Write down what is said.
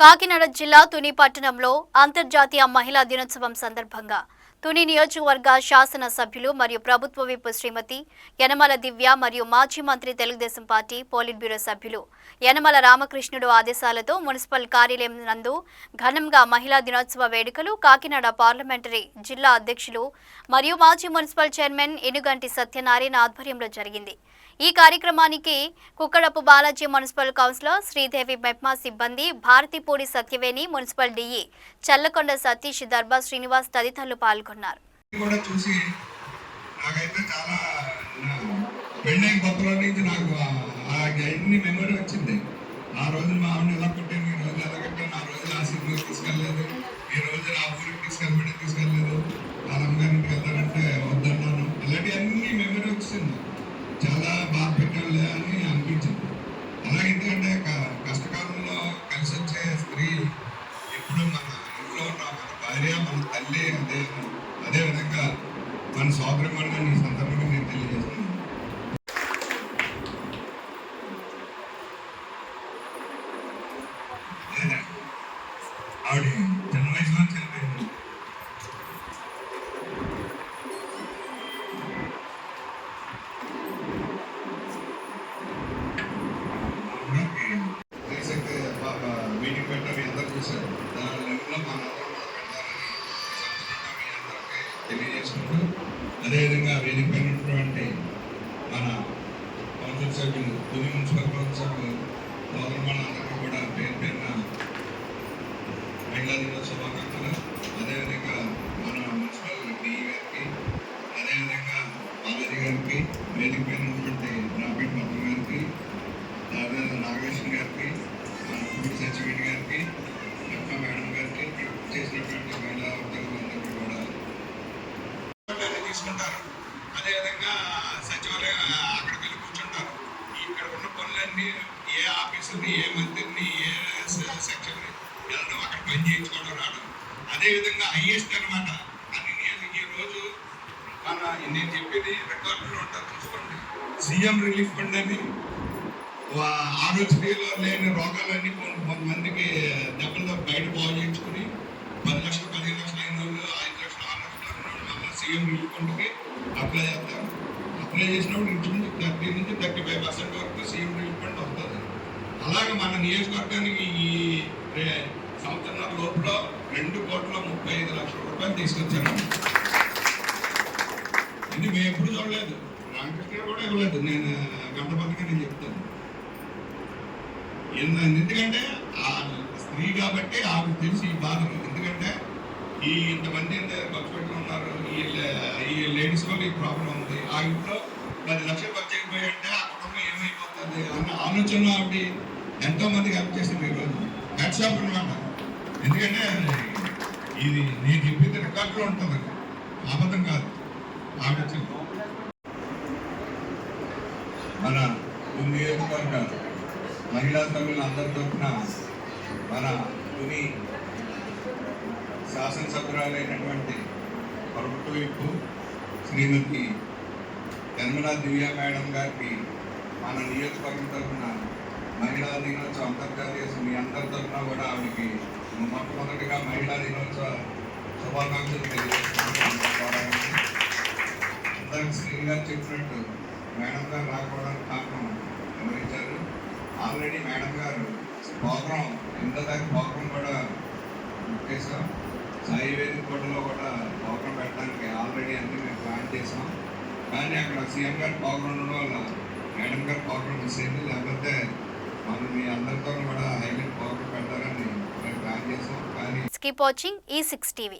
కాకినాడ జిల్లా తుని పట్టణంలో అంతర్జాతీయ మహిళా దినోత్సవం సందర్భంగా తుని నియోజకవర్గ శాసన సభ్యులు మరియు ప్రభుత్వ విప్ శ్రీమతి యనమల దివ్య మరియు మాజీ మంత్రి తెలుగుదేశం పార్టీ పోలిట్ బ్యూరో సభ్యులు యనమల రామకృష్ణుడు ఆదేశాలతో మున్సిపల్ కార్యాలయం నందు ఘనంగా మహిళా దినోత్సవ వేడుకలు కాకినాడ పార్లమెంటరీ జిల్లా అధ్యక్షులు మరియు మాజీ మున్సిపల్ చైర్మన్ ఎనుగంటి సత్యనారాయణ ఆధ్వర్యంలో జరిగింది। ఈ కార్యక్రమానికి కుక్కడపు బాలాజీ మున్సిపల్ కౌన్సిలర్ శ్రీదేవి మెప్మా సిబ్బంది భారతిపూడి సత్యవేణి మున్సిపల్ డిఈ చల్లకొండ సతీష్ దర్బా శ్రీనివాస్ తదితరులు పాల్గొన్నారు। చాలా బాధ పెట్టాలి అని అనిపించింది। అలాగే ఎందుకంటే కష్టకాలంలో కలిసి వచ్చే స్త్రీ ఎప్పుడు మన ఇంట్లో ఉన్న మన భార్య మన తల్లి అదేవిధంగా మన సోదరిమణిగా ఈ సందర్భంగా నేను తెలియజేస్తున్నాను। ఆవిడ చిన్న వయసులో చనిపోయింది। మీటింగ్ పెట్టారు, అందరూ చూశారు, దానిలో మన తెలియజేసుకుంటూ అదేవిధంగా వేదికైనటువంటి మన కౌన్సిల్ సభ్యులు తుని మున్సిపల్ కౌన్సిల్ సభ్యులు సోదరులందరికీ కూడా పేరు పేరున మహిళా దినోత్సవ శుభాకాంక్షలు। అదేవిధంగా మన మున్సిపల్ డిఈ గారికి, అదేవిధంగా బాలాజీ గారికి, వేదిక పైనటువంటి రాబిట్ మొత్తం గారికి, నాగేశ్వర గారికి, సచివేణి గారికి, లక్ష్మ మేడం గారికి, చేసినటువంటి మహిళా వర్తకులందరికీ కూడా తీసుకుంటారు। అదేవిధంగా సచివాలయం అక్కడికి వెళ్ళి కూర్చుంటారు। ఇక్కడ ఉన్న పనులన్నీ ఏ ఆఫీసుని, ఏ మంత్రిని, ఏ సెక్షన్ని వెళ్ళడం, అక్కడ పని చేయించుకోవడం రావడం, అదేవిధంగా హైయెస్ట్ అనమాట అని ఈ రోజు మన నేను చెప్పేది రికార్డులో ఉంటారు, చూసుకోండి। సీఎం రిలీఫ్ ఫండ్ అని ఆరోగ్యలో లేని రోగాలన్నీ కొంతమందికి దెబ్బలతో బయట బాగు చేయించుకుని 10 లక్షలు, 15 లక్షలు అయిన వాళ్ళు, 5 లక్షలు, 6 లక్షలు అయిన వాళ్ళు మళ్ళీ సీఎం రిలీఫ్ ఫండ్కి అప్లై చేస్తారు। అప్లై చేసినప్పుడు ఇంచుమించు 30 నుంచి 35% వరకు సీఎం రిలీఫ్ ఫండ్ వస్తుంది। అలాగే మన నియోజకవర్గానికి ఈ సంవత్సరం లోపల 2,35 లక్షల తీసుకొచ్చాను। ఇది మేము ఎప్పుడు చూడలేదు, రామకృష్ణ కూడా ఇవ్వలేదు, నేను గంటపతిగా నేను చెప్తాను। ఎందుకంటే ఆ స్త్రీ కాబట్టి ఆమెకు తెలిసి ఈ బాధలు, ఎందుకంటే ఇంతమంది ఖర్చు పెట్టుకుని ఉన్నారు, ఈ లేడీస్ వల్ల ఈ ప్రాబ్లం ఉంది, ఆ ఇంట్లో 10 లక్షలు ఖర్చు అయిపోయాయంటే ఆ కుటుంబం ఏమైపోతుంది అన్న ఆలోచనలో ఆవిడ ఎంతో మందికి హెల్ప్ చేసింది ఈరోజు। హ్యాట్స్ ఆఫ్ అనమాట। ఎందుకంటే ఇది నేను చెప్పింది రికార్డులో ఉంటుంది, అబద్ధం కాదు। ఆవిడ మన నియోజకవర్గ మహిళా సభ్యులు అందరి తరఫున మన తుని శాసనసభ్యురాలైనటువంటి ప్రభుత్వ విప్ శ్రీమతి యనమల దివ్య మేడం గారికి మన నియోజకవర్గం తరఫున మహిళా దినోత్సవ అంతర్జాతీయ మీ అందరి తరఫున కూడా ఆవిడకి మొట్టమొదటిగా మహిళా దినోత్సవ శుభాకాంక్షలు తెలియజేస్తున్నాను। అందరికి శ్రీ గారు చెప్పినట్టు మేడం గారు రాకపోవడానికి కారణం వివరించారు। ఆల్రెడీ మేడం గారు ప్రోగ్రాం ఇంతదాకా ప్రోగ్రాం కూడా బుక్ చేసాం, సాయి వేదిక కోటలో కూడా ప్రోగ్రాం పెట్టడానికి ఆల్రెడీ అన్నీ మేము ప్లాన్ చేసాం। కానీ అక్కడ సీఎం గారు ప్రోగ్రాం ఉండడం వల్ల మేడం గారు ప్రోగ్రాం మిస్ అయింది, లేకపోతే మనం మీ అందరితో కూడా హైలైట్ ప్రోగ్రాం పెడతారని మేము ప్లాన్ చేసాం। కానీ కీప్ వాచింగ్ E6 TV।